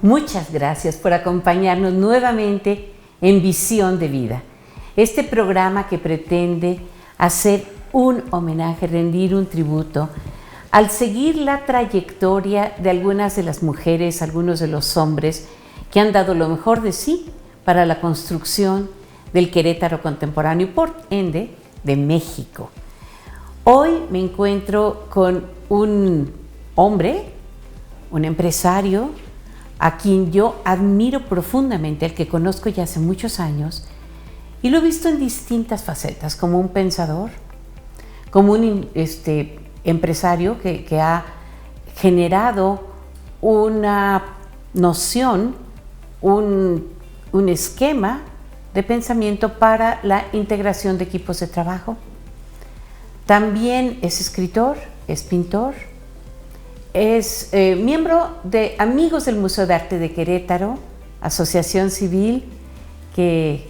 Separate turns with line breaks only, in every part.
Muchas gracias por acompañarnos nuevamente en Visión de Vida. Este programa que pretende hacer un homenaje, rendir un tributo al seguir la trayectoria de algunas de las mujeres, algunos de los hombres que han dado lo mejor de sí para la construcción del Querétaro contemporáneo y por ende de México. Hoy me encuentro con un hombre, un empresario, a quien yo admiro profundamente, al que conozco ya hace muchos años, y lo he visto en distintas facetas, como un pensador, como un empresario que ha generado una noción, un esquema de pensamiento para la integración de equipos de trabajo. También es escritor, es pintor, es miembro de Amigos del Museo de Arte de Querétaro, asociación civil que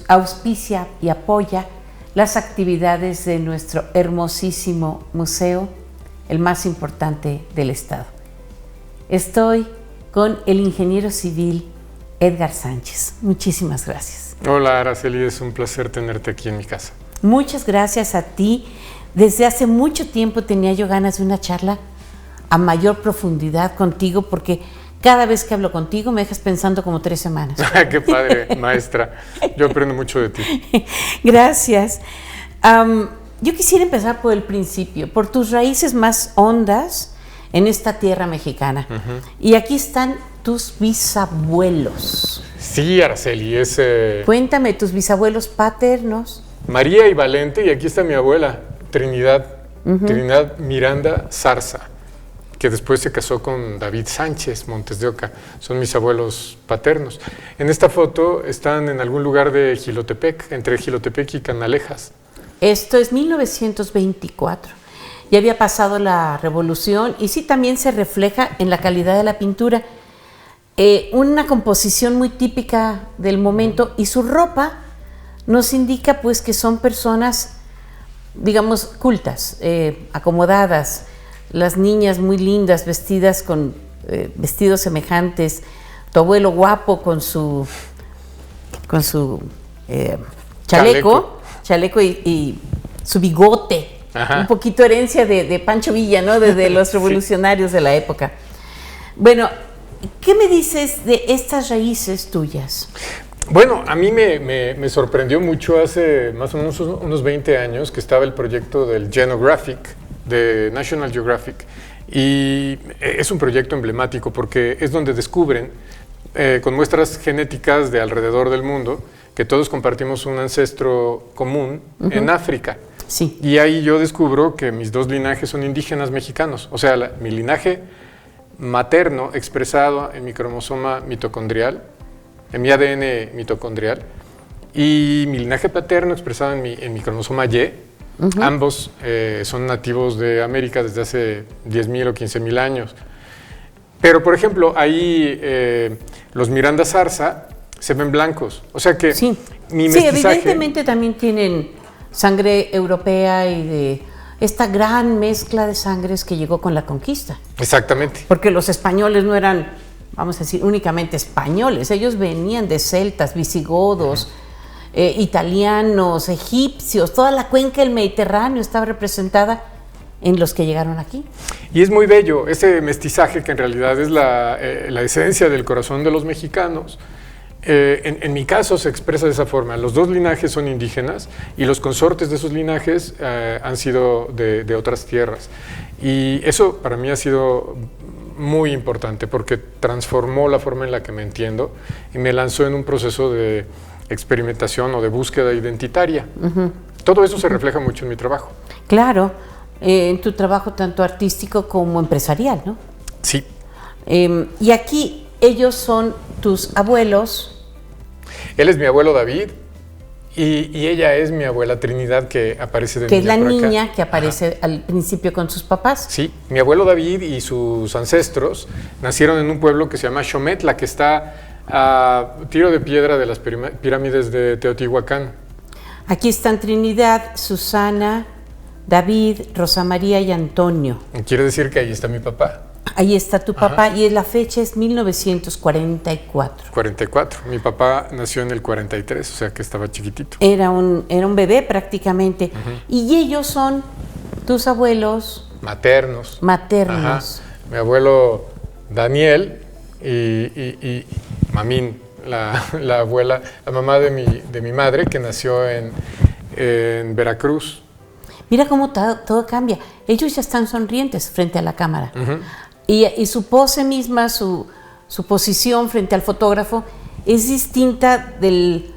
auspicia y apoya las actividades de nuestro hermosísimo museo, el más importante del estado. Estoy con el ingeniero civil Edgar Sánchez. Muchísimas gracias.
Hola, Araceli, es un placer tenerte aquí en mi casa.
Muchas gracias a ti. Desde hace mucho tiempo tenía yo ganas de una charla a mayor profundidad contigo, porque cada vez que hablo contigo me dejas pensando como 3 semanas.
¡Qué padre, maestra! Yo aprendo mucho de ti.
Gracias. Yo quisiera empezar por el principio, por tus raíces más hondas en esta tierra mexicana. Y aquí están tus bisabuelos.
Sí, Araceli, es...
Cuéntame, tus bisabuelos paternos.
María y Valente, y aquí está mi abuela, Trinidad, Trinidad Miranda Zarza, que después se casó con David Sánchez Montes de Oca. Son mis abuelos paternos. En esta foto están en algún lugar de Jilotepec, entre Jilotepec y Canalejas.
Esto es 1924. Ya había pasado la revolución y sí también se refleja en la calidad de la pintura. Una composición muy típica del momento, y su ropa nos indica pues que son personas, digamos, cultas, acomodadas. Las niñas muy lindas, vestidas con vestidos semejantes, tu abuelo guapo con su chaleco y su bigote. Ajá. Un poquito herencia de Pancho Villa, ¿no? De los revolucionarios de la época. Bueno, ¿qué me dices de estas raíces tuyas?
Bueno, a mí me sorprendió mucho hace más o menos unos 20 años que estaba el proyecto del Genographic, de National Geographic, y es un proyecto emblemático porque es donde descubren con muestras genéticas de alrededor del mundo que todos compartimos un ancestro común en África.
Sí.
Y ahí yo descubro que mis 2 linajes son indígenas mexicanos, o sea, mi linaje materno expresado en mi cromosoma mitocondrial, en mi ADN mitocondrial, y mi linaje paterno expresado en mi cromosoma Y. Ambos son nativos de América desde hace 10.000 o 15.000 años. Pero, por ejemplo, ahí los Miranda Zarza se ven blancos. O sea que
sí.
Mi mestizaje...
Sí, evidentemente también tienen sangre europea y de esta gran mezcla de sangres que llegó con la conquista.
Exactamente.
Porque los españoles no eran, vamos a decir, únicamente españoles. Ellos venían de celtas, visigodos, italianos, egipcios, toda la cuenca del Mediterráneo estaba representada en los que llegaron aquí.
Y es muy bello ese mestizaje que en realidad es la esencia del corazón de los mexicanos. En mi caso se expresa de esa forma. Los 2 linajes son indígenas y los consortes de esos linajes han sido de otras tierras. Y eso para mí ha sido muy importante porque transformó la forma en la que me entiendo y me lanzó en un proceso de experimentación o de búsqueda identitaria. Todo eso se refleja mucho en mi trabajo.
Claro, en tu trabajo tanto artístico como empresarial, ¿no?
Sí.
Y aquí ellos son tus abuelos.
Él es mi abuelo David y ella es mi abuela Trinidad, que aparece de
niña. Que es la
por acá.
niña que aparece al principio con sus papás.
Sí, mi abuelo David y sus ancestros nacieron en un pueblo que se llama Xometla, que está a tiro de piedra de las pirámides de Teotihuacán.
Aquí están Trinidad, Susana, David, Rosa María y Antonio.
Quiere decir que ahí está mi papá.
Ahí está tu papá y la fecha es 1944.
44. Mi papá nació en el 43, o sea que estaba chiquitito.
Era un bebé prácticamente. Y ellos son tus abuelos
Maternos.
maternos.
Mi abuelo Daniel y Mamín, la abuela, la mamá de mi madre, que nació en Veracruz.
Mira cómo todo cambia. Ellos ya están sonrientes frente a la cámara. Y su pose misma, su posición frente al fotógrafo es distinta de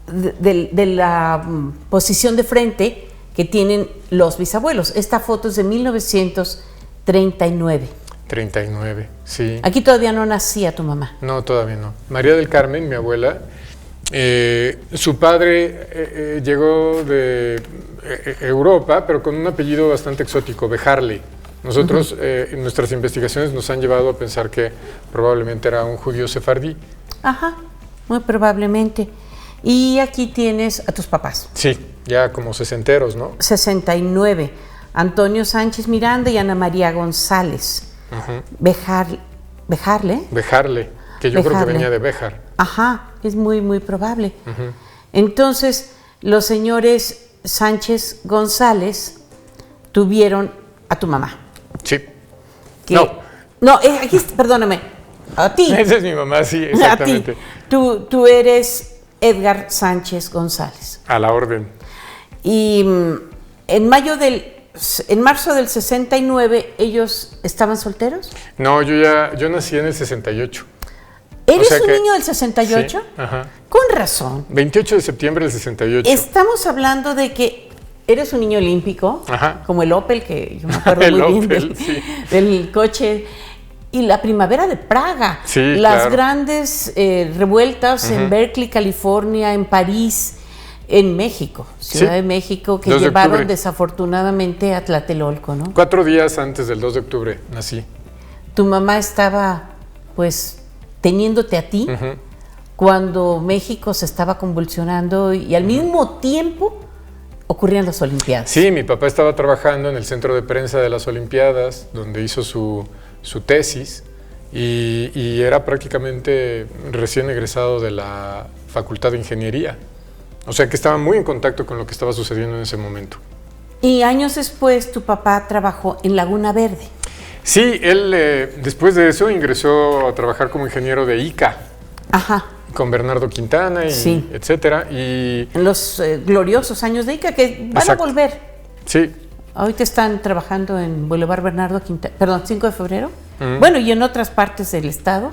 la posición de frente que tienen los bisabuelos. Esta foto es de 1939.
39, sí.
Aquí todavía no nacía tu mamá.
No, todavía no. María del Carmen, mi abuela, su padre llegó de Europa, pero con un apellido bastante exótico, Bejarle. Nosotros, en nuestras investigaciones nos han llevado a pensar que probablemente era un judío sefardí.
Ajá, muy probablemente. Y aquí tienes a tus papás.
Sí, ya como sesenteros, ¿no?
69. Antonio Sánchez Miranda y Ana María González. Bejarle.
Bejarle, que yo creo que venía de Béjar.
Ajá, es muy, muy probable. Entonces, los señores Sánchez González tuvieron a tu mamá.
Sí.
No, aquí, perdóname, a ti.
Esa es mi mamá, sí, exactamente.
A ti. Tú eres Edgar Sánchez González.
A la orden.
Y en marzo del 69, ¿ellos estaban solteros?
No, yo nací en el 68.
¿Eres un niño del 68?
Sí, ajá.
Con razón.
28 de septiembre del 68.
Estamos hablando de que eres un niño olímpico, como el Opel, que yo me acuerdo muy bien del coche, y la primavera de Praga, las grandes revueltas en Berkeley, California, en París, en México, Ciudad de México, que llevaron desafortunadamente a Tlatelolco, ¿no?
4 días antes del 2 de octubre nací.
Tu mamá estaba, pues, teniéndote a ti cuando México se estaba convulsionando y al mismo tiempo ocurrían las Olimpiadas.
Sí, mi papá estaba trabajando en el centro de prensa de las Olimpiadas, donde hizo su tesis, y era prácticamente recién egresado de la Facultad de Ingeniería. O sea que estaba muy en contacto con lo que estaba sucediendo en ese momento.
Y años después tu papá trabajó en Laguna Verde.
Sí, él después de eso ingresó a trabajar como ingeniero de ICA. Con Bernardo Quintana y etcétera. Y
en los gloriosos años de ICA que van a volver.
Sí.
Ahorita están trabajando en Boulevard Bernardo Quintana, perdón, 5 de febrero. Bueno, y en otras partes del estado.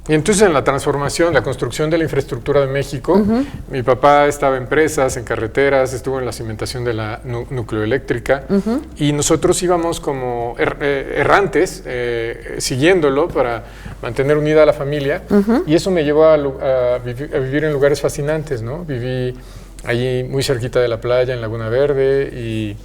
Y entonces en la transformación, la construcción de la infraestructura de México, mi papá estaba en presas, en carreteras, estuvo en la cimentación de la nucleoeléctrica, y nosotros íbamos como errantes, siguiéndolo para mantener unida a la familia, y eso me llevó a vivir en lugares fascinantes, ¿no? Viví allí muy cerquita de la playa, en Laguna Verde, y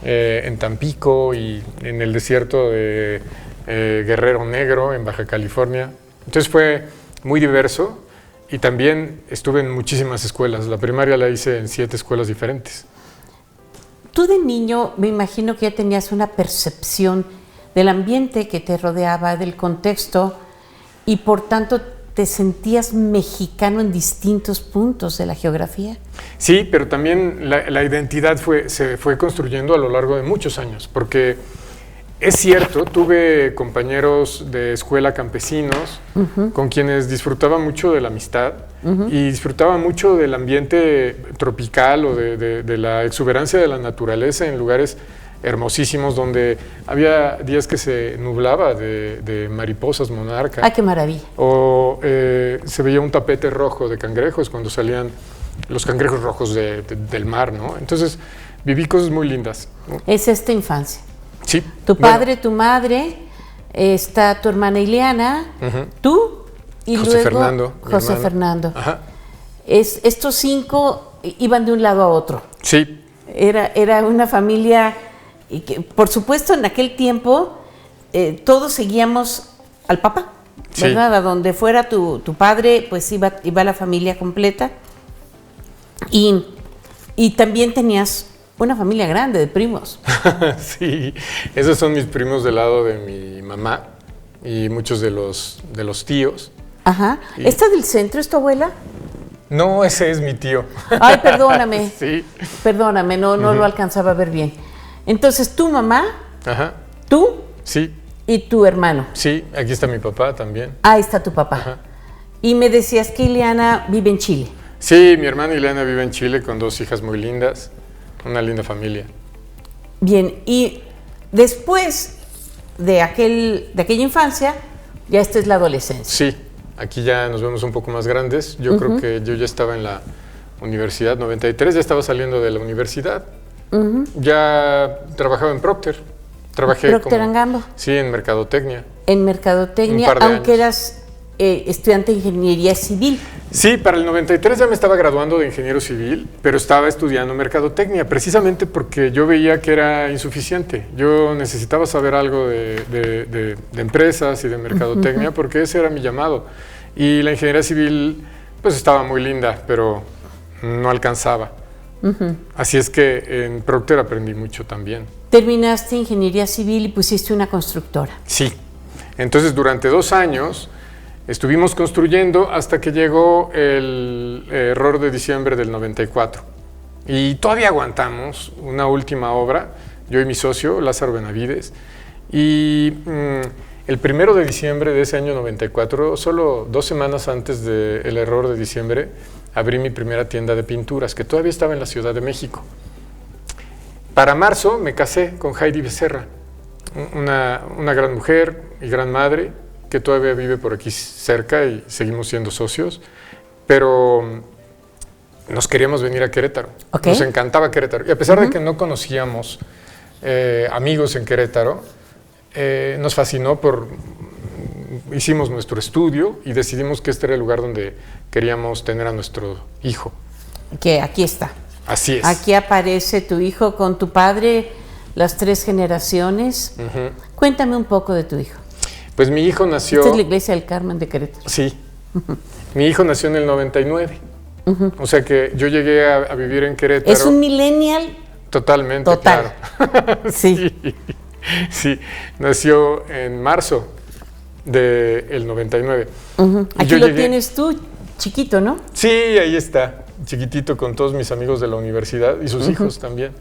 en Tampico, y en el desierto de Guerrero Negro, en Baja California. Entonces fue muy diverso, y también estuve en muchísimas escuelas. La primaria la hice en 7 escuelas diferentes.
Tú de niño me imagino que ya tenías una percepción del ambiente que te rodeaba, del contexto, y por tanto te sentías mexicano en distintos puntos de la geografía.
Sí, pero también la identidad se fue construyendo a lo largo de muchos años, porque es cierto, tuve compañeros de escuela campesinos con quienes disfrutaba mucho de la amistad y disfrutaba mucho del ambiente tropical o de la exuberancia de la naturaleza en lugares hermosísimos donde había días que se nublaba de mariposas monarca.
¡Ay, qué maravilla!
O se veía un tapete rojo de cangrejos cuando salían los cangrejos rojos del mar, ¿no? Entonces viví cosas muy lindas, ¿no?
Es esta infancia.
Sí.
Tu padre, tu madre, está tu hermana Ileana, tú y
José
luego
Fernando,
José Fernando.
Ajá.
Estos 5 iban de un lado a otro.
Sí.
Era una familia y que, por supuesto, en aquel tiempo todos seguíamos al papá, ¿verdad? A donde fuera tu padre, pues iba la familia completa. Y también tenías una familia grande de primos.
Sí, esos son mis primos del lado de mi mamá y muchos de los tíos.
Ajá. ¿Esta del centro es tu abuela?
No, ese es mi tío.
Ay, perdóname.
Sí.
Perdóname, no lo alcanzaba a ver bien. Entonces, tu mamá,
Ajá.
tú
Sí.
y tu hermano.
Sí, aquí está mi papá también.
Ahí está tu papá.
Ajá.
Y me decías que Ileana vive en Chile.
Sí, mi hermana Ileana vive en Chile con 2 hijas muy lindas, una linda familia.
Bien, y después de aquella infancia, ya esta es la adolescencia.
Sí, aquí ya nos vemos un poco más grandes. Yo creo que yo ya estaba en la universidad, 93, ya estaba saliendo de la universidad. Ya trabajaba en Procter. Trabajé
Procter & Gamble.
Sí, en mercadotecnia.
En mercadotecnia,
Un par de
aunque
años.
eras estudiante de ingeniería civil.
Sí, para el 93 ya me estaba graduando de ingeniero civil, pero estaba estudiando mercadotecnia, precisamente porque yo veía que era insuficiente. Yo necesitaba saber algo de empresas y de mercadotecnia, porque ese era mi llamado. Y la ingeniería civil, pues estaba muy linda, pero no alcanzaba. Así es que en Procter aprendí mucho también.
Terminaste ingeniería civil y pusiste una constructora.
Sí. Entonces, durante 2 años estuvimos construyendo hasta que llegó el error de diciembre del 94. Y todavía aguantamos una última obra, yo y mi socio, Lázaro Benavides. Y el 1 de diciembre de ese año 94, solo 2 semanas antes del error de diciembre, abrí mi primera tienda de pinturas, que todavía estaba en la Ciudad de México. Para marzo me casé con Heidi Becerra, una gran mujer y gran madre, que todavía vive por aquí cerca y seguimos siendo socios, pero nos queríamos venir a Querétaro.
Okay.
Nos encantaba Querétaro. Y a pesar de que no conocíamos amigos en Querétaro, nos fascinó hicimos nuestro estudio y decidimos que este era el lugar donde queríamos tener a nuestro hijo.
Que aquí está.
Así es.
Aquí aparece tu hijo con tu padre, las 3 generaciones. Cuéntame un poco de tu hijo.
Pues mi hijo nació...
Esta es la iglesia del Carmen de Querétaro.
Sí. Mi hijo nació en el 99. O sea que yo llegué a vivir en Querétaro.
Es un millennial.
Totalmente,
Total.
claro.
Sí.
Sí, nació en marzo del 99.
Aquí lo tienes tú, chiquito, ¿no?
Sí, ahí está, chiquitito, con todos mis amigos de la universidad y sus hijos también.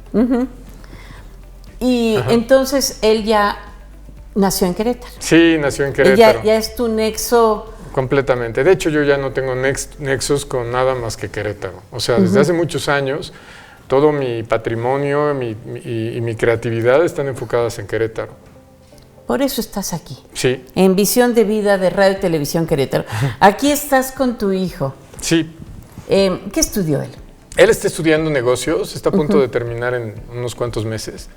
Y entonces él ya nació en Querétaro.
Sí, nació en Querétaro.
Ya es tu nexo.
Completamente. De hecho, yo ya no tengo nexos con nada más que Querétaro. O sea, desde hace muchos años, todo mi patrimonio y mi creatividad están enfocadas en Querétaro.
Por eso estás aquí.
Sí.
En Visión de Vida de Radio y Televisión Querétaro. Aquí estás con tu hijo.
Sí.
¿Qué estudió él?
Él está estudiando negocios, está a punto de terminar en unos cuantos meses.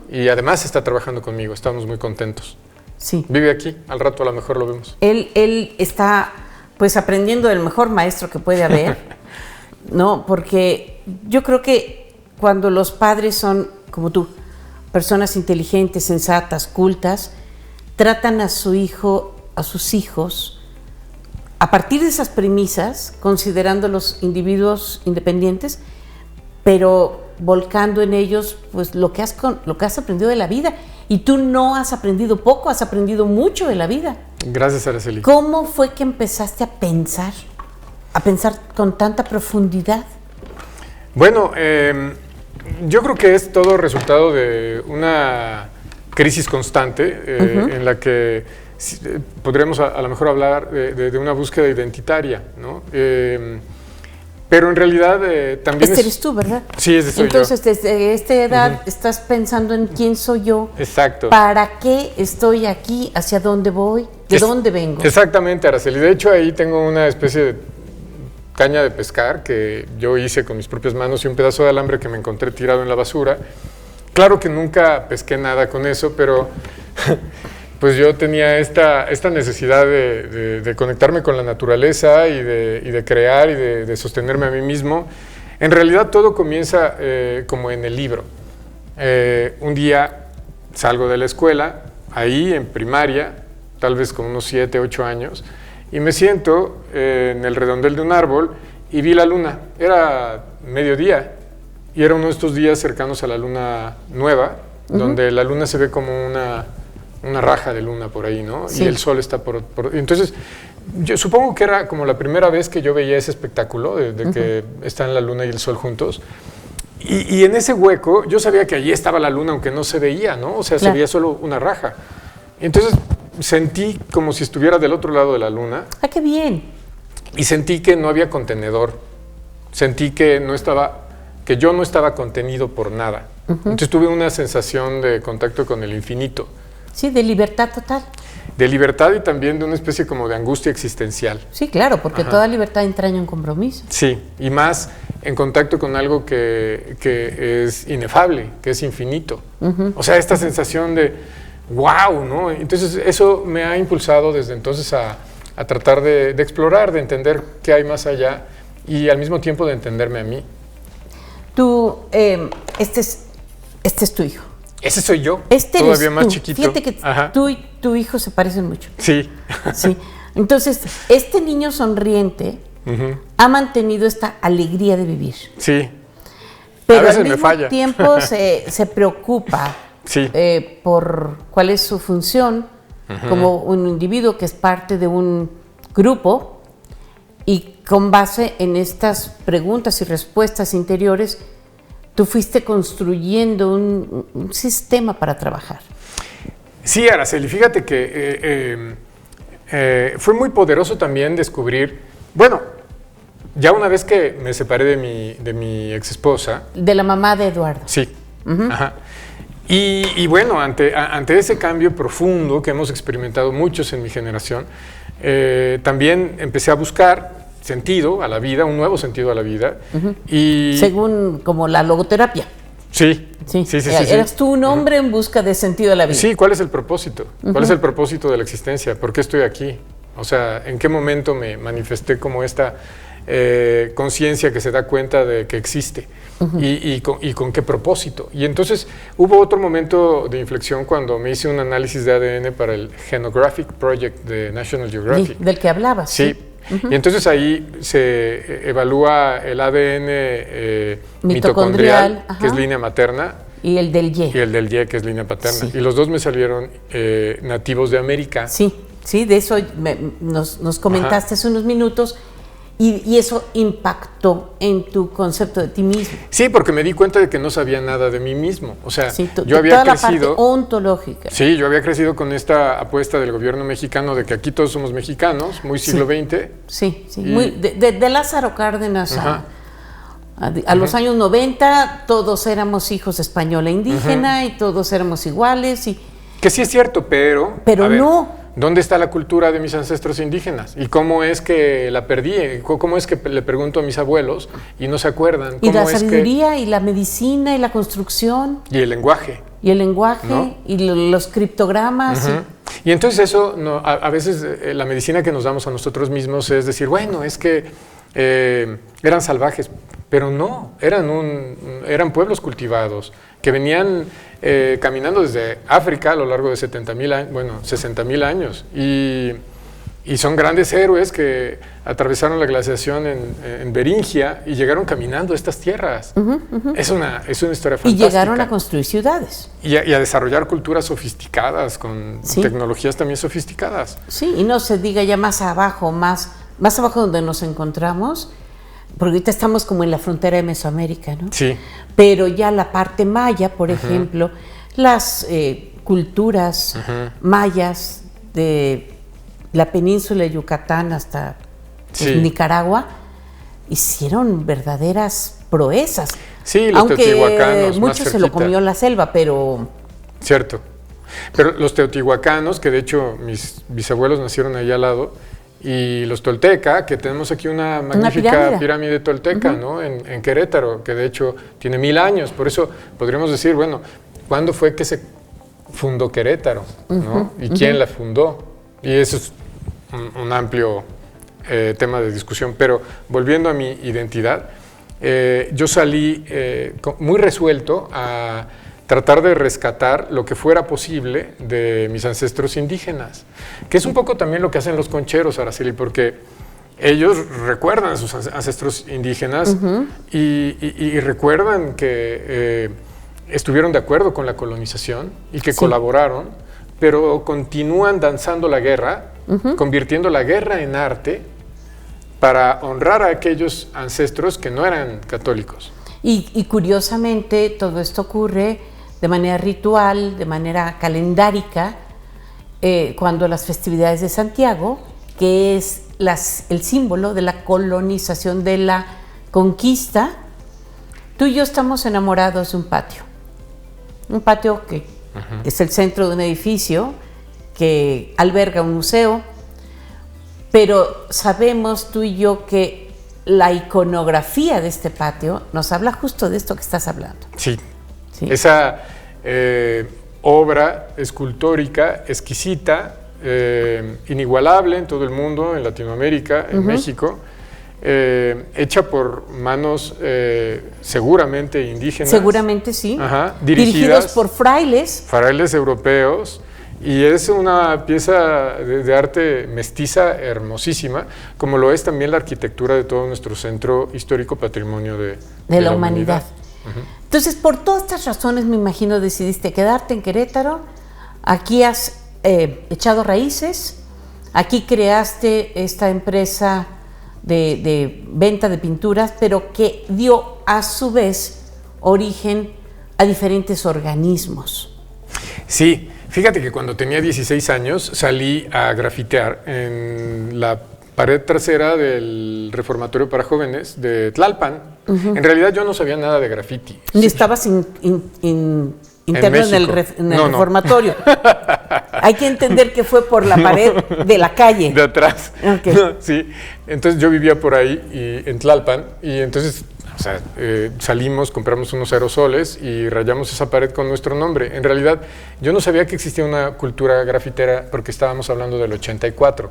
Y además está trabajando conmigo, estamos muy contentos.
Sí.
Vive aquí, al rato a lo mejor lo vemos.
Él está pues aprendiendo del mejor maestro que puede haber, ¿no? Porque yo creo que cuando los padres son, como tú, personas inteligentes, sensatas, cultas, tratan a su hijo, a sus hijos, a partir de esas premisas, considerándolos individuos independientes, pero volcando en ellos pues lo que has aprendido de la vida. Y tú no has aprendido poco, has aprendido mucho de la vida.
Gracias, Araceli.
¿Cómo fue que empezaste a pensar con tanta profundidad?
Bueno, yo creo que es todo resultado de una crisis constante en la que podremos a lo mejor hablar de una búsqueda identitaria, ¿no? Pero en realidad también
eres tú, ¿verdad?
Sí, ese soy
Entonces,
yo.
desde esta edad estás pensando en quién soy yo.
Exacto.
¿Para qué estoy aquí? ¿Hacia dónde voy? ¿De dónde vengo?
Exactamente, Araceli. De hecho, ahí tengo una especie de caña de pescar que yo hice con mis propias manos y un pedazo de alambre que me encontré tirado en la basura. Claro que nunca pesqué nada con eso, pero pues yo tenía esta necesidad de conectarme con la naturaleza y de crear y de sostenerme a mí mismo. En realidad todo comienza como en el libro. Un día salgo de la escuela, ahí en primaria, tal vez con unos 7, 8 años, y me siento en el redondel de un árbol y vi la luna. Era mediodía y era uno de estos días cercanos a la luna nueva, donde la luna se ve como una raja de luna por ahí, ¿no?
Sí.
Y el sol está entonces, yo supongo que era como la primera vez que yo veía ese espectáculo de que están la luna y el sol juntos. Y en ese hueco, yo sabía que allí estaba la luna, aunque no se veía, ¿no? O sea, se veía solo una raja. Entonces, sentí como si estuviera del otro lado de la luna.
¡Ah, qué bien!
Y sentí que no había contenedor. Sentí que yo no estaba contenido por nada. Entonces tuve una sensación de contacto con el infinito.
Sí, de libertad total.
De libertad y también de una especie como de angustia existencial.
Sí, claro, porque toda libertad entraña un compromiso.
Sí, y más en contacto con algo que es inefable, que es infinito. O sea, esta sensación de wow, ¿no? Entonces eso me ha impulsado desde entonces a tratar de explorar, de entender qué hay más allá y al mismo tiempo de entenderme a mí.
Tú, este es tu hijo.
Ese soy yo,
Este
todavía
eres
más
tú.
chiquito.
Fíjate que tú y tu hijo se parecen mucho.
Sí.
Sí. Entonces, este niño sonriente ha mantenido esta alegría de vivir.
Sí.
Pero
A veces
al
me
mismo
falla.
tiempo se preocupa
Sí.
por cuál es su función como un individuo que es parte de un grupo, y con base en estas preguntas y respuestas interiores, tú fuiste construyendo un sistema para trabajar.
Sí, Araceli, fíjate que fue muy poderoso también descubrir, bueno, ya una vez que me separé de mi ex esposa.
De la mamá de Eduardo.
Sí, ajá. Y bueno, ante ese cambio profundo que hemos experimentado muchos en mi generación, también empecé a buscar sentido a la vida, un nuevo sentido a la vida. Y
según como la logoterapia.
Sí.
Eras tú un hombre en busca de sentido de la vida.
Sí, ¿cuál es el propósito? ¿Cuál es el propósito de la existencia? ¿Por qué estoy aquí? O sea, ¿en qué momento me manifesté como esta conciencia que se da cuenta de que existe? Y con qué propósito? Y entonces hubo otro momento de inflexión cuando me hice un análisis de ADN para el Genographic Project de National Geographic.
Del que hablabas.
Sí. Y entonces ahí se evalúa el ADN mitocondrial, que es línea materna.
Y el del Y.
Y el del Y, que es línea paterna.
Sí.
Y los dos me salieron nativos de América.
Sí, de eso nos comentaste hace unos minutos. Y eso impactó en tu concepto de ti mismo.
Sí, porque me di cuenta de que no sabía nada de mí mismo. O sea,
sí,
yo había
toda
crecido...
la parte ontológica.
Sí, yo había crecido con esta apuesta del gobierno mexicano de que aquí todos somos mexicanos, muy siglo XX.
Sí. Muy, de Lázaro Cárdenas a los años 90, todos éramos hijos de española indígena y todos éramos iguales.
Que sí es cierto, pero
no.
¿Dónde está la cultura de mis ancestros indígenas? ¿Y cómo es que la perdí? ¿Cómo es que le pregunto a mis abuelos y no se acuerdan?
Y la sabiduría y la medicina y la construcción.
Y el lenguaje.
Y el lenguaje, ¿no? Y los criptogramas.
Y entonces eso, a veces la medicina que nos damos a nosotros mismos es decir, bueno, es que eran salvajes, pero no, eran pueblos cultivados que venían caminando desde África a lo largo de 60,000 años, y son grandes héroes que atravesaron la glaciación en Beringia y llegaron caminando a estas tierras. Es una historia fantástica.
Y llegaron a construir ciudades.
Y a desarrollar culturas sofisticadas, con tecnologías también sofisticadas.
Sí, y no se diga ya más abajo donde nos encontramos, porque ahorita estamos como en la frontera de Mesoamérica, ¿no?
Sí.
Pero ya la parte maya, por ejemplo, las culturas mayas de la península de Yucatán hasta Nicaragua hicieron verdaderas proezas.
Sí, los teotihuacanos.
Aunque mucho se lo comió la selva, pero...
Cierto. Pero los teotihuacanos, que de hecho mis bisabuelos nacieron ahí al lado, y los tolteca, que tenemos aquí una magnífica pirámide tolteca, ¿no? En Querétaro, que de hecho tiene 1000 años. Por eso podríamos decir, bueno, ¿cuándo fue que se fundó Querétaro? ¿No? ¿Y quién la fundó? Y eso es un amplio tema de discusión. Pero volviendo a mi identidad, yo salí muy resuelto a tratar de rescatar lo que fuera posible de mis ancestros indígenas, que es un poco también lo que hacen los concheros, Araceli, porque ellos recuerdan a sus ancestros indígenas y recuerdan que estuvieron de acuerdo con la colonización y que colaboraron, pero continúan danzando la guerra, convirtiendo la guerra en arte para honrar a aquellos ancestros que no eran católicos.
Y curiosamente todo esto ocurre de manera ritual, de manera calendárica, cuando las festividades de Santiago, que es el símbolo de la colonización, de la conquista, tú y yo estamos enamorados de un patio que es el centro de un edificio que alberga un museo, pero sabemos tú y yo que la iconografía de este patio nos habla justo de esto que estás hablando.
Sí. Esa obra escultórica exquisita, inigualable en todo el mundo, en Latinoamérica, en México, hecha por manos seguramente indígenas.
Seguramente sí.
Dirigidos
por frailes.
Frailes europeos. Y es una pieza de arte mestiza hermosísima, como lo es también la arquitectura de todo nuestro centro histórico patrimonio de la humanidad.
Entonces, por todas estas razones, me imagino, decidiste quedarte en Querétaro. Aquí has echado raíces, aquí creaste esta empresa de venta de pinturas, pero que dio a su vez origen a diferentes organismos.
Sí, fíjate que cuando tenía 16 años salí a grafitear en la pared trasera del reformatorio para jóvenes de Tlalpan. En realidad yo no sabía nada de graffiti.
Ni estabas interno en el reformatorio. Hay que entender que fue por la pared de la calle.
De atrás. Okay. Sí, entonces yo vivía por ahí en Tlalpan y entonces salimos, compramos unos aerosoles y rayamos esa pared con nuestro nombre. En realidad yo no sabía que existía una cultura grafitera porque estábamos hablando del 84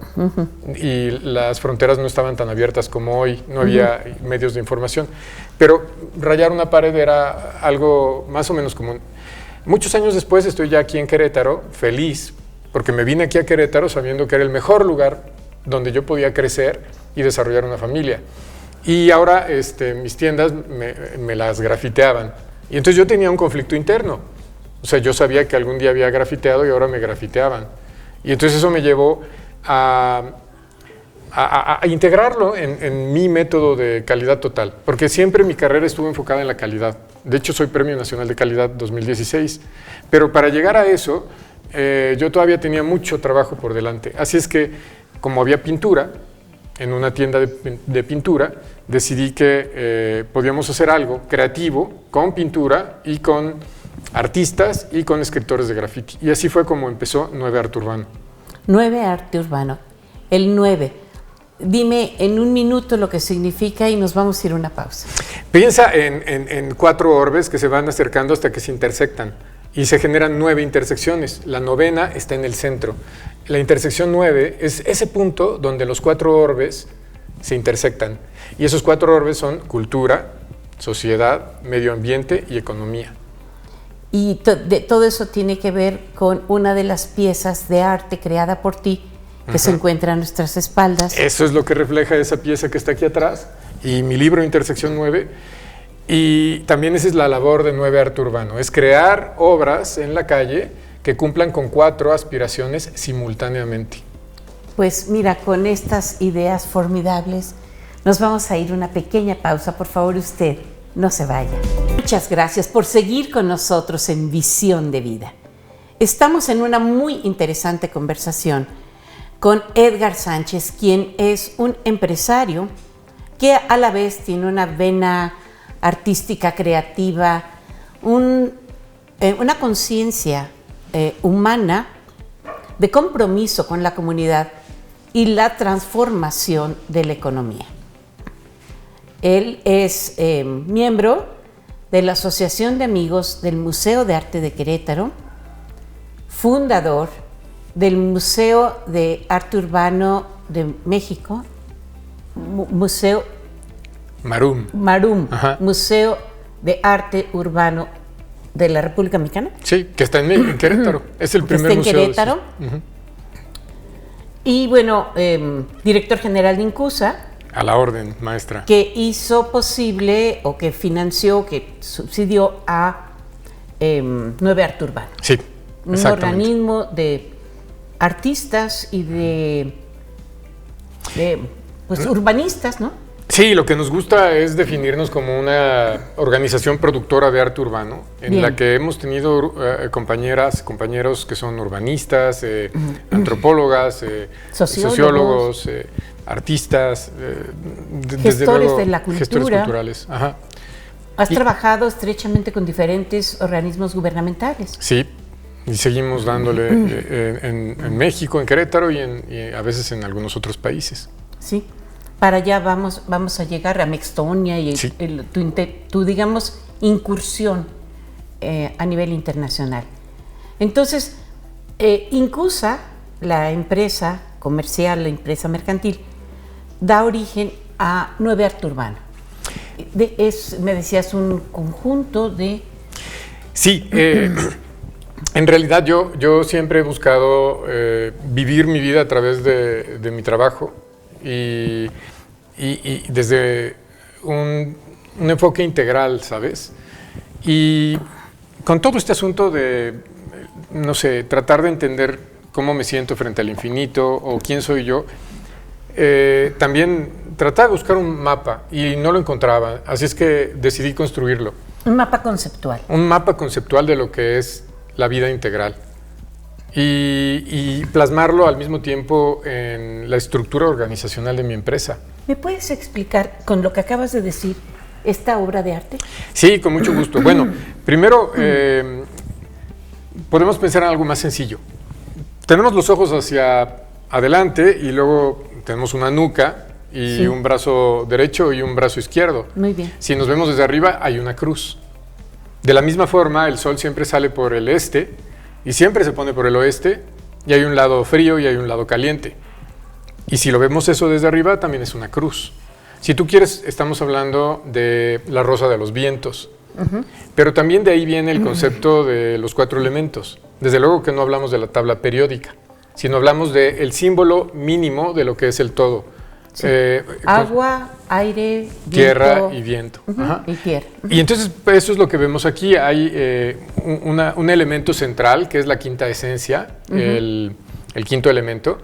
y las fronteras no estaban tan abiertas como hoy, no había medios de información, pero rayar una pared era algo más o menos común. Muchos años después estoy ya aquí en Querétaro, feliz, porque me vine aquí a Querétaro sabiendo que era el mejor lugar donde yo podía crecer y desarrollar una familia. Y ahora mis tiendas me las grafiteaban. Y entonces yo tenía un conflicto interno. O sea, yo sabía que algún día había grafiteado y ahora me grafiteaban. Y entonces eso me llevó a integrarlo en mi método de calidad total. Porque siempre mi carrera estuvo enfocada en la calidad. De hecho, soy Premio Nacional de Calidad 2016. Pero para llegar a eso, yo todavía tenía mucho trabajo por delante. Así es que, como había pintura, en una tienda de pintura, decidí que podíamos hacer algo creativo con pintura y con artistas y con escritores de graffiti. Y así fue como empezó 9 Arte Urbano.
9 Arte Urbano. El 9. Dime en un minuto lo que significa y nos vamos a ir a una pausa.
Piensa en 4 orbes que se van acercando hasta que se intersectan y se generan 9 intersecciones. La 9ª está en el centro. La intersección 9 es ese punto donde los 4 orbes se intersectan. Y esos 4 orbes son cultura, sociedad, medio ambiente y economía.
Y todo eso tiene que ver con una de las piezas de arte creada por ti que se encuentra a nuestras espaldas.
Eso es lo que refleja esa pieza que está aquí atrás y mi libro Intersección 9. Y también esa es la labor de 9 Arte Urbano, es crear obras en la calle que cumplan con 4 aspiraciones simultáneamente.
Pues mira, con estas ideas formidables nos vamos a ir a una pequeña pausa. Por favor, usted no se vaya. Muchas gracias por seguir con nosotros en Visión de Vida. Estamos en una muy interesante conversación con Edgar Sánchez, quien es un empresario que a la vez tiene una vena artística, creativa, una conciencia humana de compromiso con la comunidad y la transformación de la economía. Él es miembro de la Asociación de Amigos del Museo de Arte de Querétaro, fundador del Museo de Arte Urbano de México, Museo
Marum,
Museo de Arte Urbano de la República Mexicana.
Sí, que está en Querétaro. Es el primer
museo.
Está en Querétaro.
Y bueno, director general de Incusa.
A la orden, maestra.
Que hizo posible o que financió, que subsidió a 9 Arte Urbano.
Sí,
un organismo de artistas y de pues, urbanistas, ¿no?
Sí, lo que nos gusta es definirnos como una organización productora de arte urbano, en la que hemos tenido compañeros que son urbanistas, antropólogas, sociólogos, artistas,
gestores de la cultura.
Gestores culturales. Ajá.
Has trabajado estrechamente con diferentes organismos gubernamentales.
Sí, y seguimos dándole en México, en Querétaro y a veces en algunos otros países.
Sí. Para allá vamos a llegar a Mextonia y
sí.
tu, digamos, incursión a nivel internacional. Entonces, Incusa, la empresa comercial, la empresa mercantil, da origen a 9 Arte Urbano. Me decías, un conjunto de...
Sí, en realidad yo siempre he buscado vivir mi vida a través de mi trabajo. Y desde un enfoque integral, ¿sabes? Y con todo este asunto de, no sé, tratar de entender cómo me siento frente al infinito o quién soy yo, también trataba de buscar un mapa y no lo encontraba, así es que decidí construirlo.
Un mapa conceptual.
Un mapa conceptual de lo que es la vida integral. Y plasmarlo al mismo tiempo en la estructura organizacional de mi empresa.
¿Me puedes explicar, con lo que acabas de decir, esta obra de arte?
Sí, con mucho gusto. Bueno, primero podemos pensar en algo más sencillo. Tenemos los ojos hacia adelante y luego tenemos una nuca y un brazo derecho y un brazo izquierdo.
Muy bien.
Si nos vemos desde arriba, hay una cruz. De la misma forma, el sol siempre sale por el este y siempre se pone por el oeste, y hay un lado frío y hay un lado caliente. Y si lo vemos eso desde arriba, también es una cruz. Si tú quieres, estamos hablando de la rosa de los vientos. Pero también de ahí viene el concepto de los 4 elementos. Desde luego que no hablamos de la tabla periódica, sino hablamos del símbolo mínimo de lo que es el todo.
Sí. Agua, aire,
tierra
viento,
y viento.
Y tierra.
Y entonces eso es lo que vemos aquí. Hay un elemento central que es la quinta esencia, el quinto elemento.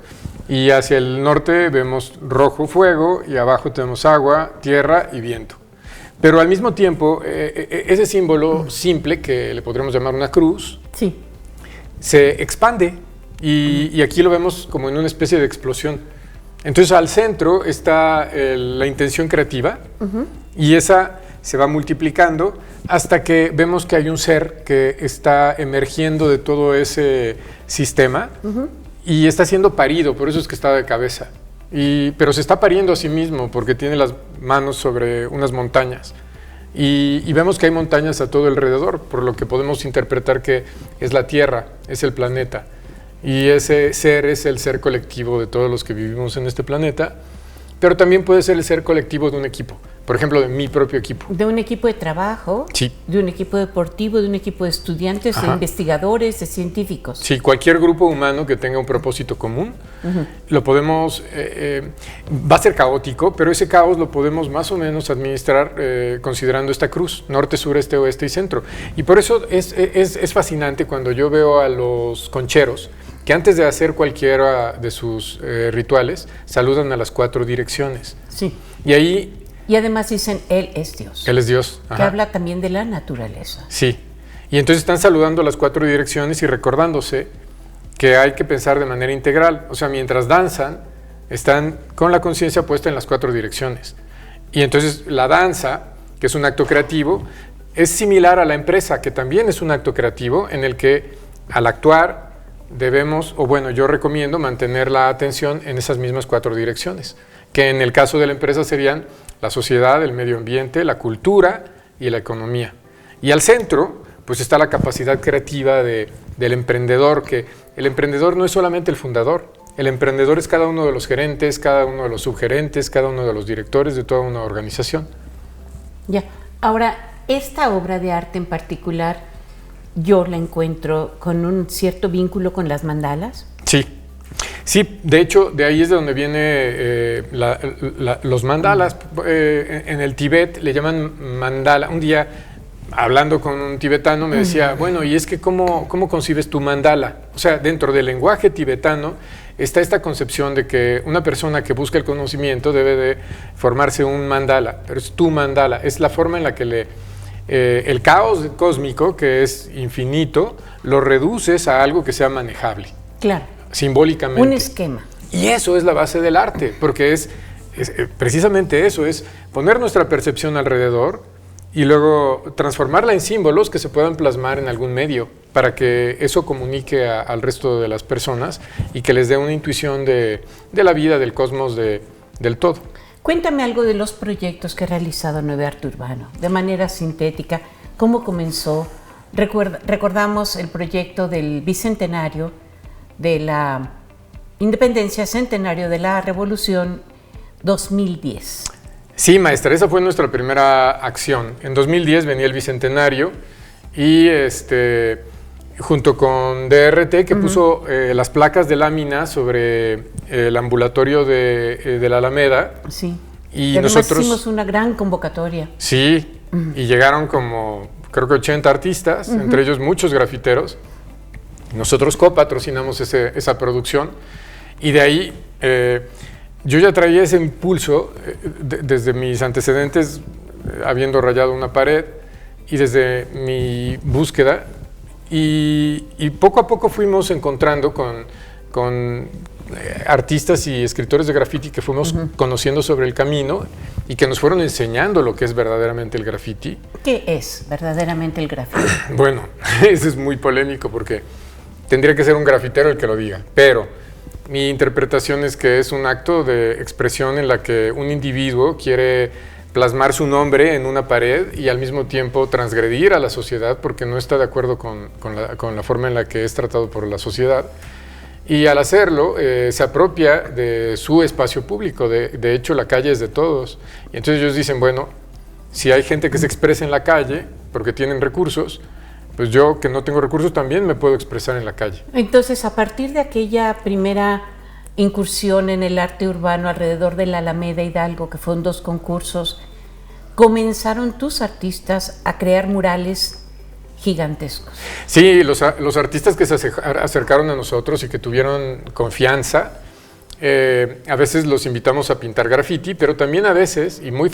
Y hacia el norte vemos rojo, fuego, y abajo tenemos agua, tierra y viento. Pero al mismo tiempo, ese símbolo simple, que le podríamos llamar una cruz, se expande. Y aquí lo vemos como en una especie de explosión. Entonces al centro está la intención creativa y esa se va multiplicando hasta que vemos que hay un ser que está emergiendo de todo ese sistema y está siendo parido, por eso es que está de cabeza. Pero se está pariendo a sí mismo porque tiene las manos sobre unas montañas. Y vemos que hay montañas a todo alrededor, por lo que podemos interpretar que es la Tierra, es el planeta. Y ese ser es el ser colectivo de todos los que vivimos en este planeta, pero también puede ser el ser colectivo de un equipo, por ejemplo, de mi propio equipo.
De un equipo de trabajo, de un equipo deportivo, de un equipo de estudiantes, de investigadores, de científicos. Sí,
cualquier grupo humano que tenga un propósito común, lo podemos, va a ser caótico, pero ese caos lo podemos más o menos administrar considerando esta cruz, norte, sur, este, oeste y centro. Y por eso es fascinante cuando yo veo a los concheros, que antes de hacer cualquiera de sus rituales, saludan a las 4 direcciones.
Sí.
Y
además dicen, Él es Dios.
Él es Dios.
Que habla también de la naturaleza.
Sí. Y entonces están saludando a las 4 direcciones y recordándose que hay que pensar de manera integral. O sea, mientras danzan, están con la conciencia puesta en las 4 direcciones. Y entonces la danza, que es un acto creativo, es similar a la empresa, que también es un acto creativo en el que al actuar debemos, o bueno, yo recomiendo mantener la atención en esas mismas 4 direcciones, que en el caso de la empresa serían la sociedad, el medio ambiente, la cultura y la economía. Y al centro, pues está la capacidad creativa del emprendedor, que el emprendedor no es solamente el fundador, el emprendedor es cada uno de los gerentes, cada uno de los subgerentes, cada uno de los directores de toda una organización.
Ya, ahora, esta obra de arte en particular, yo la encuentro con un cierto vínculo con las mandalas.
Sí. Sí, de hecho, de ahí es de donde viene los mandalas. En el Tíbet le llaman mandala. Un día, hablando con un tibetano, me decía, bueno, y es que ¿cómo concibes tu mandala? O sea, dentro del lenguaje tibetano está esta concepción de que una persona que busca el conocimiento debe de formarse un mandala, pero es tu mandala, es la forma en la que el caos cósmico, que es infinito, lo reduces a algo que sea manejable.
Claro.
Simbólicamente.
Un esquema.
Y eso es la base del arte, porque es precisamente eso, es poner nuestra percepción alrededor y luego transformarla en símbolos que se puedan plasmar en algún medio para que eso comunique al resto de las personas y que les dé una intuición de la vida, del cosmos, del todo.
Cuéntame algo de los proyectos que ha realizado Nuevo Arte Urbano, de manera sintética. ¿Cómo comenzó? Recordamos el proyecto del Bicentenario de la Independencia, Centenario de la Revolución 2010.
Sí, maestra, esa fue nuestra primera acción. En 2010 venía el Bicentenario y junto con DRT, que puso las placas de lámina sobre el ambulatorio de la Alameda.
Sí.
Y
además
nosotros
hicimos una gran convocatoria.
Sí, y llegaron como, creo que 80 artistas, entre ellos muchos grafiteros. Nosotros copatrocinamos esa producción y de ahí yo ya traía ese impulso desde mis antecedentes, habiendo rayado una pared y desde mi búsqueda y poco a poco fuimos encontrando con artistas y escritores de graffiti que fuimos conociendo sobre el camino y que nos fueron enseñando lo que es verdaderamente el graffiti.
¿Qué es verdaderamente el graffiti?
Bueno, eso es muy polémico porque tendría que ser un grafitero el que lo diga, pero mi interpretación es que es un acto de expresión en la que un individuo quiere plasmar su nombre en una pared y al mismo tiempo transgredir a la sociedad porque no está de acuerdo con la forma en la que es tratado por la sociedad. Y al hacerlo, se apropia de su espacio público. De hecho, la calle es de todos. Y entonces ellos dicen, bueno, si hay gente que se expresa en la calle porque tienen recursos, pues yo, que no tengo recursos, también me puedo expresar en la calle.
Entonces, a partir de aquella primera incursión en el arte urbano alrededor de la Alameda Hidalgo, que fueron 2 concursos, comenzaron tus artistas a crear murales gigantescos.
Sí, los artistas que se acercaron a nosotros y que tuvieron confianza, a veces los invitamos a pintar graffiti, pero también a veces, y más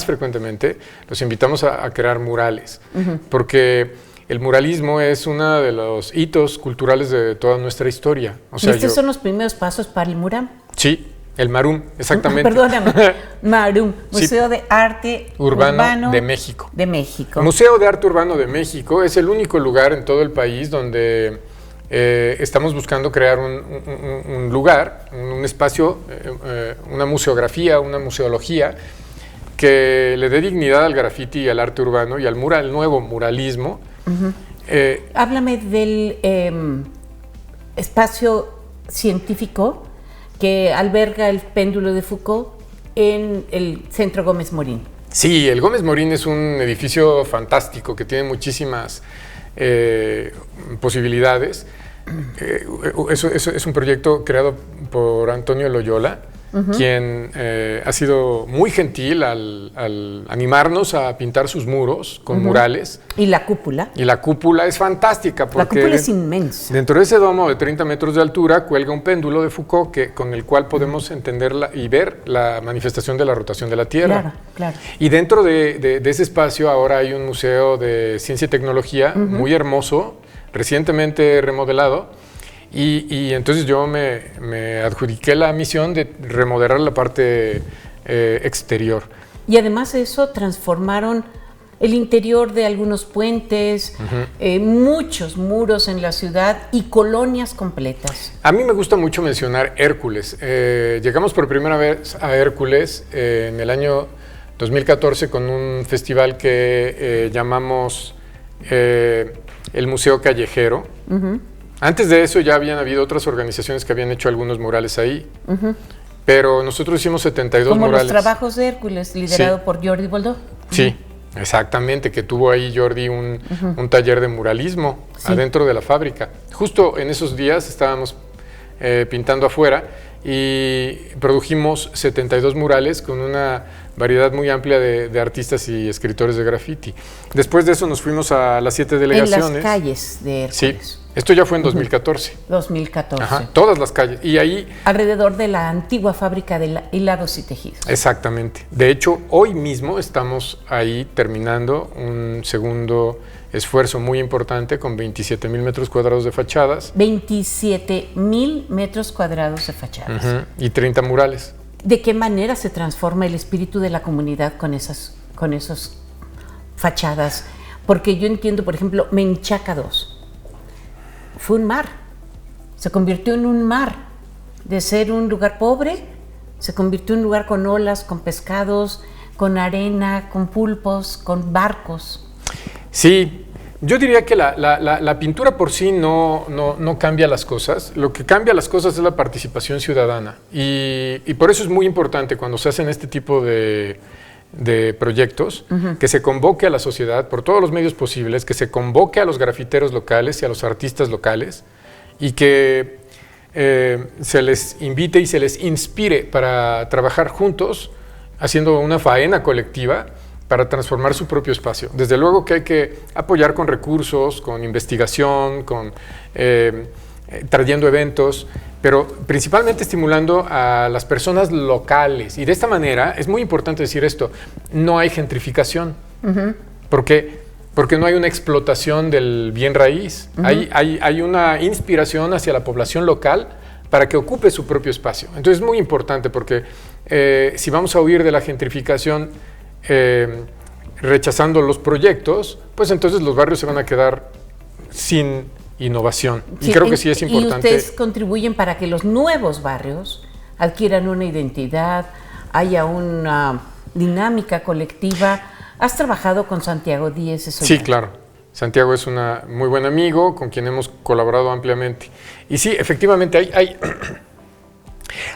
frecuentemente, los invitamos a crear murales, porque el muralismo es uno de los hitos culturales de toda nuestra historia. O sea,
¿Estos son los primeros pasos para el MURAM?
Sí, el MARUM, exactamente.
Perdóname, MARUM, Museo de Arte Urbano
de México.
De México.
El Museo de Arte Urbano de México es el único lugar en todo el país donde estamos buscando crear un lugar, un espacio, una museografía, una museología que le dé dignidad al graffiti y al arte urbano y al nuevo muralismo.
Háblame del espacio científico que alberga el péndulo de Foucault en el Centro Gómez Morín.
Sí, el Gómez Morín es un edificio fantástico que tiene muchísimas posibilidades. Es un proyecto creado por Antonio Loyola, quien ha sido muy gentil al animarnos a pintar sus muros con murales.
¿Y la cúpula?
Y la cúpula es fantástica porque
la cúpula es inmensa.
Dentro de ese domo de 30 metros de altura cuelga un péndulo de Foucault con el cual podemos entender y ver la manifestación de la rotación de la Tierra.
Claro, claro.
Y dentro de ese espacio ahora hay un museo de ciencia y tecnología muy hermoso, recientemente remodelado. Y entonces yo me adjudiqué la misión de remodelar la parte exterior.
Y además de eso, transformaron el interior de algunos puentes, muchos muros en la ciudad y colonias completas.
A mí me gusta mucho mencionar Hércules. Llegamos por primera vez a Hércules en el año 2014 con un festival que llamamos el Museo Callejero. Antes de eso ya habían habido otras organizaciones que habían hecho algunos murales ahí, pero nosotros hicimos 72
Como
murales.
Como los trabajos de Hércules, liderado por Jordi Boldó.
Sí, exactamente, que tuvo ahí Jordi un taller de muralismo adentro de la fábrica. Justo en esos días estábamos pintando afuera, y produjimos 72 murales con una variedad muy amplia de artistas y escritores de graffiti. Después de eso nos fuimos a las 7 delegaciones.
En las calles de Hércules.
Sí, esto ya fue en 2014.
2014.
Ajá, todas las calles. Y ahí...
Alrededor de la antigua fábrica de hilados y tejidos.
Exactamente. De hecho, hoy mismo estamos ahí terminando un segundo esfuerzo muy importante con 27,000 metros cuadrados de fachadas.
27,000 metros cuadrados de fachadas.
Y 30 murales.
¿De qué manera se transforma el espíritu de la comunidad con esas fachadas? Porque yo entiendo, por ejemplo, Menchaca 2 fue un mar, se convirtió en un mar. De ser un lugar pobre, se convirtió en un lugar con olas, con pescados, con arena, con pulpos, con barcos.
Sí, yo diría que la pintura por sí no cambia las cosas. Lo que cambia las cosas es la participación ciudadana. Y por eso es muy importante cuando se hacen este tipo de proyectos, que se convoque a la sociedad por todos los medios posibles, que se convoque a los grafiteros locales y a los artistas locales, y que se les invite y se les inspire para trabajar juntos, haciendo una faena colectiva, para transformar su propio espacio. Desde luego que hay que apoyar con recursos, con investigación, trayendo eventos, pero principalmente estimulando a las personas locales. Y de esta manera, es muy importante decir esto, no hay gentrificación. ¿Por qué? Porque no hay una explotación del bien raíz. Hay una inspiración hacia la población local para que ocupe su propio espacio. Entonces es muy importante porque si vamos a huir de la gentrificación, rechazando los proyectos, pues entonces los barrios se van a quedar sin innovación. Sí, y creo que sí es importante.
Y ustedes contribuyen para que los nuevos barrios adquieran una identidad, haya una dinámica colectiva. ¿Has trabajado con Santiago Díez?
Sí, claro. Santiago es un muy buen amigo con quien hemos colaborado ampliamente. Y sí, efectivamente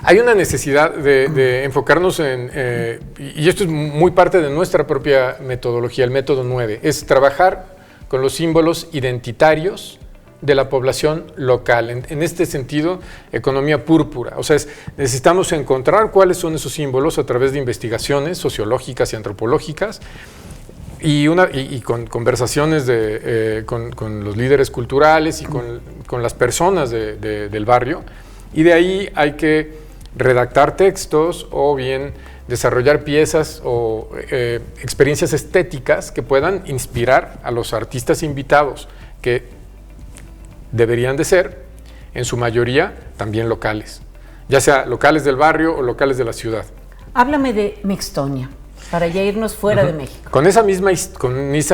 hay una necesidad de enfocarnos y esto es muy parte de nuestra propia metodología, el método 9, es trabajar con los símbolos identitarios de la población local. En este sentido, economía púrpura. O sea, necesitamos encontrar cuáles son esos símbolos a través de investigaciones sociológicas y antropológicas y con conversaciones con los líderes culturales y con las personas del barrio. Y de ahí hay que redactar textos o bien desarrollar piezas o experiencias estéticas que puedan inspirar a los artistas invitados, que deberían de ser, en su mayoría, también locales, ya sea locales del barrio o locales de la ciudad.
Háblame de Mextonia, para ya irnos fuera de México.
Con esa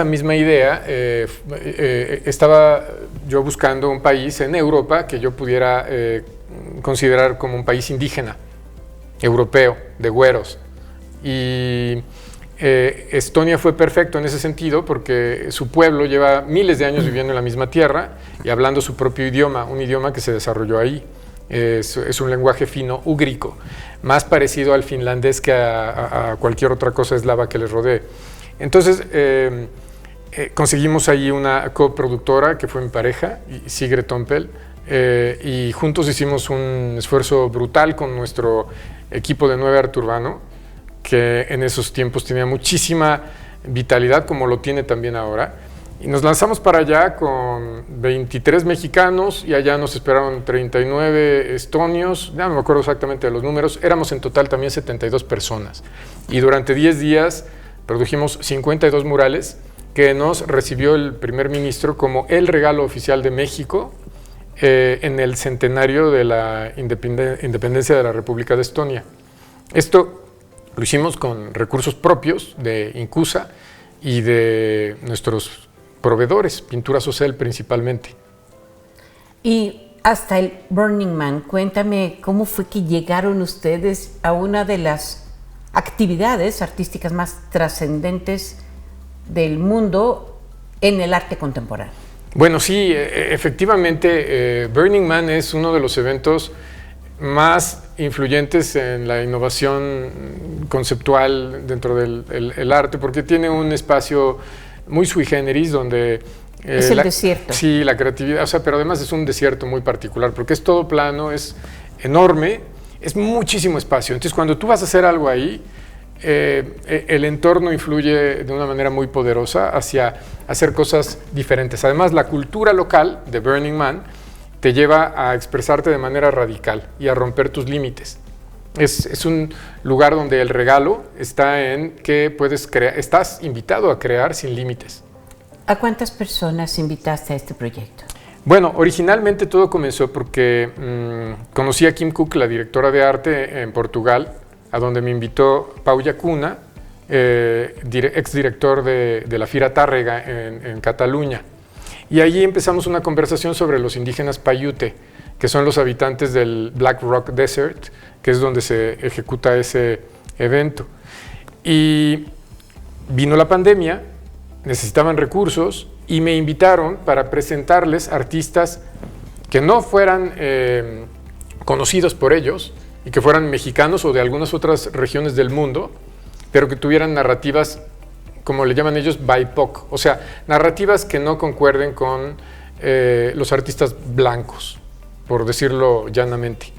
misma idea, estaba yo buscando un país en Europa que yo pudiera considerar como un país indígena, europeo, de güeros. Y Estonia fue perfecto en ese sentido porque su pueblo lleva miles de años viviendo en la misma tierra y hablando su propio idioma, un idioma que se desarrolló ahí. Es un lenguaje fino-úgrico, más parecido al finlandés que a cualquier otra cosa eslava que les rodee. Entonces, conseguimos ahí una coproductora que fue mi pareja, Sigrid Tompel, y juntos hicimos un esfuerzo brutal con nuestro equipo de 9 Arte Urbano, que en esos tiempos tenía muchísima vitalidad, como lo tiene también ahora. Y nos lanzamos para allá con 23 mexicanos y allá nos esperaron 39 estonios, ya no me acuerdo exactamente de los números, éramos en total también 72 personas. Y durante 10 días produjimos 52 murales que nos recibió el primer ministro como el regalo oficial de México en el centenario de la independencia de la República de Estonia. Esto lo hicimos con recursos propios de Incusa y de nuestros proveedores, Pintura Social principalmente.
Y hasta el Burning Man, cuéntame cómo fue que llegaron ustedes a una de las actividades artísticas más trascendentes del mundo en el arte contemporáneo.
Bueno, sí, efectivamente, Burning Man es uno de los eventos más influyentes en la innovación conceptual dentro del arte, porque tiene un espacio muy sui generis donde
Es el desierto.
Sí, la creatividad, o sea, pero además es un desierto muy particular, porque es todo plano, es enorme, es muchísimo espacio. Entonces, cuando tú vas a hacer algo ahí, el entorno influye de una manera muy poderosa hacia hacer cosas diferentes. Además, la cultura local de Burning Man te lleva a expresarte de manera radical y a romper tus límites. Es un lugar donde el regalo está en que puedes crear, estás invitado a crear sin límites.
¿A cuántas personas invitaste a este proyecto?
Bueno, originalmente todo comenzó porque conocí a Kim Cook, la directora de arte en Portugal, a donde me invitó Pau Llacuna, exdirector de la Fira Tàrrega en Cataluña. Y allí empezamos una conversación sobre los indígenas Paiute, que son los habitantes del Black Rock Desert, que es donde se ejecuta ese evento. Y vino la pandemia, necesitaban recursos y me invitaron para presentarles artistas que no fueran conocidos por ellos y que fueran mexicanos o de algunas otras regiones del mundo, pero que tuvieran narrativas, como le llaman ellos, BIPOC, o sea, narrativas que no concuerden con los artistas blancos, por decirlo llanamente.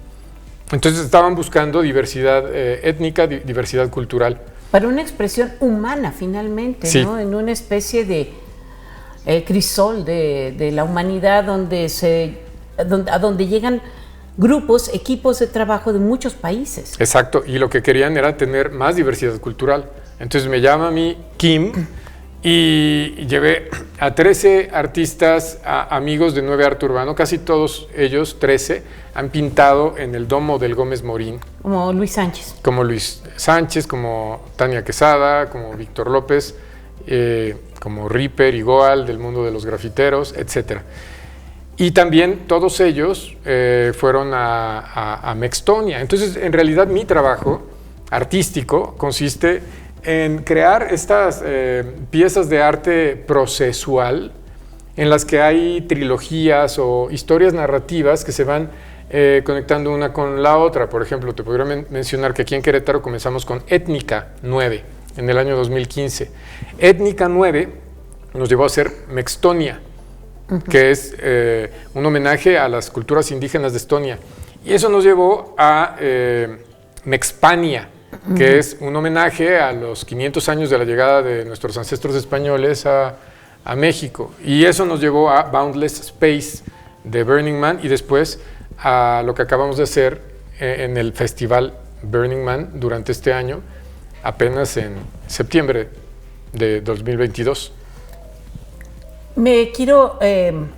Entonces estaban buscando diversidad étnica, diversidad cultural.
Para una expresión humana, finalmente,
sí,
¿no? En una especie de crisol de la humanidad a donde llegan grupos, equipos de trabajo de muchos países.
Exacto, y lo que querían era tener más diversidad cultural. Entonces me llama a mí Kim y llevé a 13 artistas, amigos de 9 Arte Urbano, casi todos ellos, 13, han pintado en el domo del Gómez Morín.
Como Luis Sánchez.
Como Luis Sánchez, como Tania Quesada, como Víctor López, como Ripper y Goal del mundo de los grafiteros, etc. Y también todos ellos fueron a Mextonia. Entonces, en realidad, mi trabajo artístico consiste en crear estas piezas de arte procesual en las que hay trilogías o historias narrativas que se van conectando una con la otra. Por ejemplo, te podría mencionar que aquí en Querétaro comenzamos con Étnica 9 en el año 2015. Étnica 9 nos llevó a hacer Mextonia, que es un homenaje a las culturas indígenas de Estonia. Y eso nos llevó a Mexpania, que es un homenaje a los 500 años de la llegada de nuestros ancestros españoles a México. Y eso nos llevó a Boundless Space de Burning Man y después a lo que acabamos de hacer en el festival Burning Man durante este año, apenas en septiembre de 2022.
Me quiero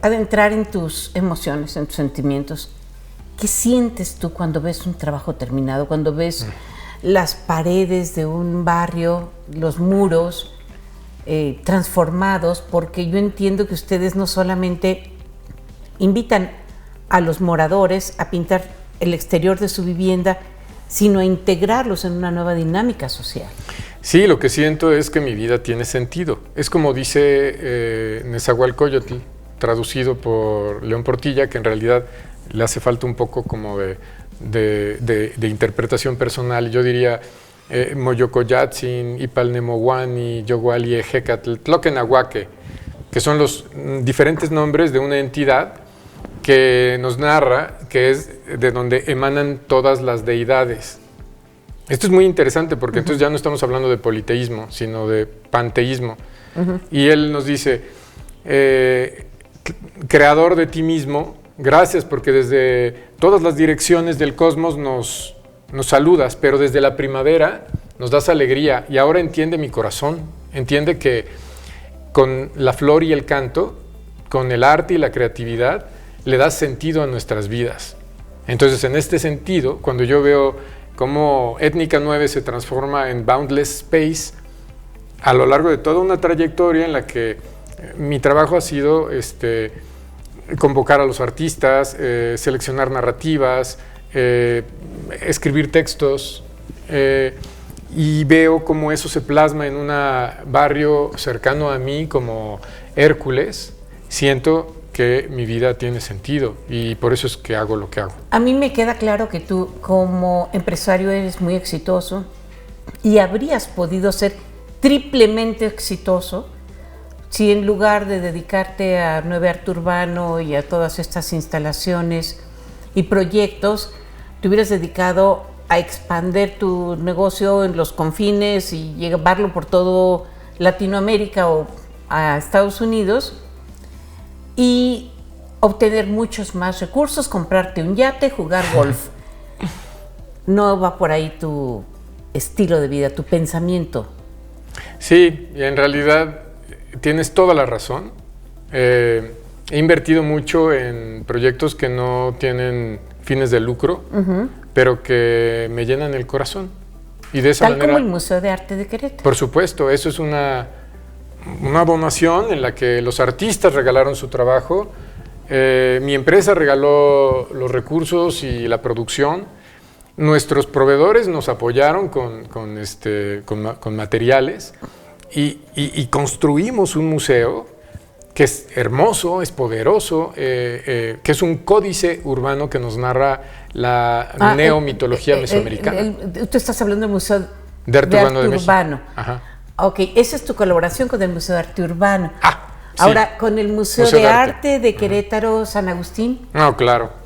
adentrar en tus emociones, en tus sentimientos. ¿Qué sientes tú cuando ves un trabajo terminado, cuando ves las paredes de un barrio, los muros transformados? Porque yo entiendo que ustedes no solamente invitan a los moradores a pintar el exterior de su vivienda, sino a integrarlos en una nueva dinámica social.
Sí, lo que siento es que mi vida tiene sentido. Es como dice Nezahualcóyotl, traducido por León Portilla, que en realidad le hace falta un poco como de interpretación personal. Yo diría Moyocoyatzin, Ipalnemohuani, Yoguali, Ejecatl, Tloquenahuaque, que son los diferentes nombres de una entidad que nos narra que es de donde emanan todas las deidades. Esto es muy interesante porque entonces ya no estamos hablando de politeísmo, sino de panteísmo. Y él nos dice, creador de ti mismo, gracias porque desde todas las direcciones del cosmos nos saludas, pero desde la primavera nos das alegría y ahora entiende mi corazón, entiende que con la flor y el canto, con el arte y la creatividad, le das sentido a nuestras vidas. Entonces, en este sentido, cuando yo veo cómo Étnica 9 se transforma en Boundless Space, a lo largo de toda una trayectoria en la que mi trabajo ha sido convocar a los artistas, seleccionar narrativas, escribir textos, y veo cómo eso se plasma en un barrio cercano a mí como Hércules, siento que mi vida tiene sentido y por eso es que hago lo que hago.
A mí me queda claro que tú como empresario eres muy exitoso y habrías podido ser triplemente exitoso si en lugar de dedicarte a 9 Arte Urbano y a todas estas instalaciones y proyectos, te hubieras dedicado a expandir tu negocio en los confines y llevarlo por todo Latinoamérica o a Estados Unidos y obtener muchos más recursos, comprarte un yate, jugar golf. No va por ahí tu estilo de vida, tu pensamiento.
Sí, y en realidad tienes toda la razón. He invertido mucho en proyectos que no tienen fines de lucro, pero que me llenan el corazón. Y de esa manera,
como el Museo de Arte de Querétaro.
Por supuesto, eso es una donación en la que los artistas regalaron su trabajo. Mi empresa regaló los recursos y la producción. Nuestros proveedores nos apoyaron con materiales y construimos un museo que es hermoso, es poderoso, que es un códice urbano que nos narra la neomitología mesoamericana.
Tú estás hablando del Museo
de Arte
Urbano.
Ajá.
Ok, esa es tu colaboración con el Museo de Arte Urbano.
Sí.
Ahora, con el Museo de Arte de Querétaro, San Agustín.
No, claro.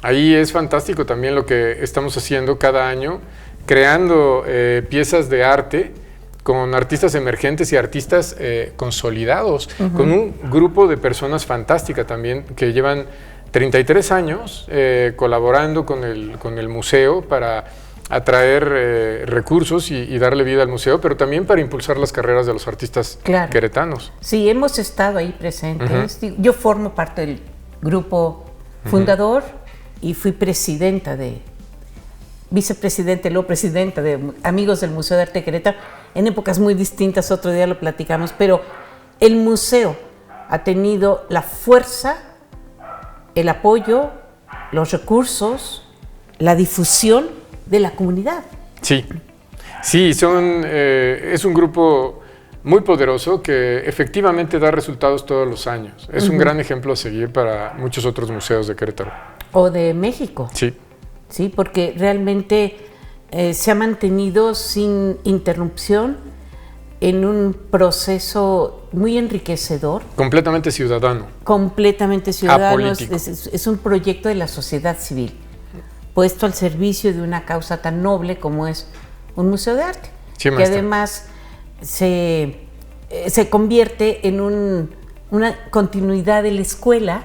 Ahí es fantástico también lo que estamos haciendo cada año, creando piezas de arte con artistas emergentes y artistas consolidados, con un grupo de personas fantástica también que llevan 33 años colaborando con el museo para atraer recursos y darle vida al museo, pero también para impulsar las carreras de los artistas queretanos.
Sí, hemos estado ahí presentes. Yo formo parte del grupo fundador y fui vicepresidenta, luego presidenta de Amigos del Museo de Arte de Querétaro, en épocas muy distintas, otro día lo platicamos, pero el museo ha tenido la fuerza, el apoyo, los recursos, la difusión de la comunidad.
Sí, es un grupo muy poderoso que efectivamente da resultados todos los años. Es un gran ejemplo a seguir para muchos otros museos de Querétaro.
O de México.
Sí.
Sí, porque realmente se ha mantenido sin interrupción en un proceso muy enriquecedor.
Completamente ciudadano.
Completamente ciudadano.
Apolítico.
Es un proyecto de la sociedad civil, puesto al servicio de una causa tan noble como es un museo de arte.
Sí,
que además se convierte en una continuidad de la escuela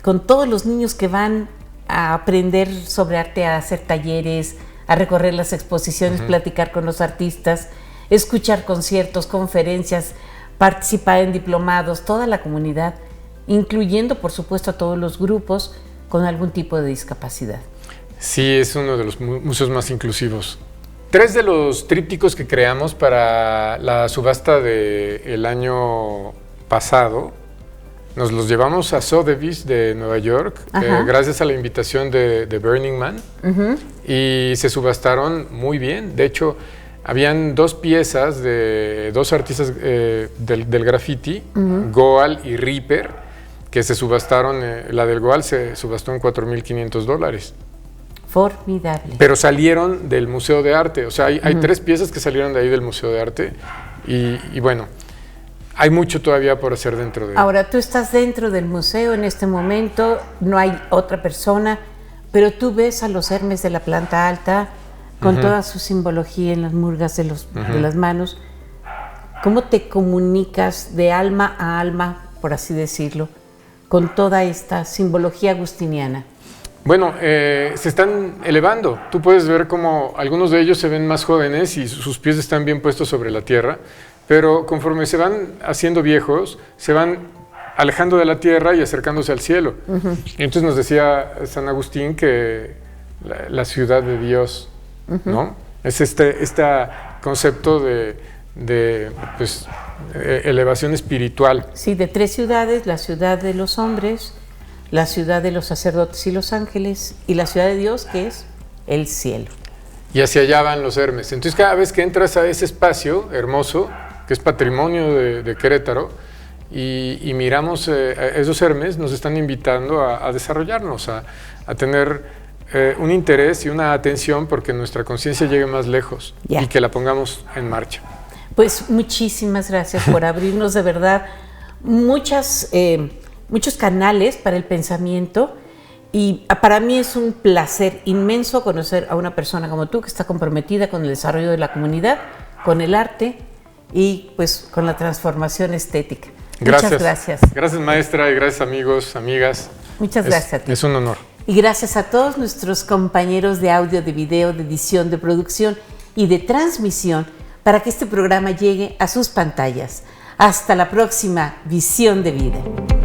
con todos los niños que van a aprender sobre arte, a hacer talleres, a recorrer las exposiciones, platicar con los artistas, escuchar conciertos, conferencias, participar en diplomados, toda la comunidad, incluyendo por supuesto a todos los grupos con algún tipo de discapacidad.
Sí, es uno de los museos más inclusivos. 3 de los trípticos que creamos para la subasta del año pasado, nos los llevamos a Sotheby's de Nueva York, gracias a la invitación de Burning Man, y se subastaron muy bien. De hecho, habían 2 piezas de 2 artistas del graffiti, Goal y Reaper, que se subastaron. La del Goal se subastó en $4,500.
Formidable.
Pero salieron del Museo de Arte. O sea, hay 3 piezas que salieron de ahí del Museo de Arte. Y bueno, hay mucho todavía por hacer dentro de él.
Ahora, tú estás dentro del museo en este momento, no hay otra persona, pero tú ves a los Hermes de la planta alta con toda su simbología en las murgas de las manos. ¿Cómo te comunicas de alma a alma, por así decirlo, con toda esta simbología agustiniana?
Bueno, se están elevando. Tú puedes ver cómo algunos de ellos se ven más jóvenes y sus pies están bien puestos sobre la tierra, pero conforme se van haciendo viejos, se van alejando de la tierra y acercándose al cielo. Y entonces nos decía San Agustín que la ciudad de Dios, ¿no? Es este concepto de elevación espiritual.
Sí, de 3 ciudades: la ciudad de los hombres, la ciudad de los sacerdotes y los ángeles, y la ciudad de Dios, que es el cielo.
Y hacia allá van los Hermes. Entonces, cada vez que entras a ese espacio hermoso, que es patrimonio de Querétaro, y miramos esos Hermes, nos están invitando a desarrollarnos, a tener un interés y una atención porque nuestra conciencia llegue más lejos y que la pongamos en marcha.
Pues muchísimas gracias por abrirnos de verdad muchos canales para el pensamiento, y para mí es un placer inmenso conocer a una persona como tú que está comprometida con el desarrollo de la comunidad, con el arte y pues con la transformación estética.
Gracias.
Muchas gracias.
Gracias, maestra, y gracias, amigos, amigas.
Muchas gracias a ti.
Es un honor.
Y gracias a todos nuestros compañeros de audio, de video, de edición, de producción y de transmisión para que este programa llegue a sus pantallas. Hasta la próxima Visión de Vida.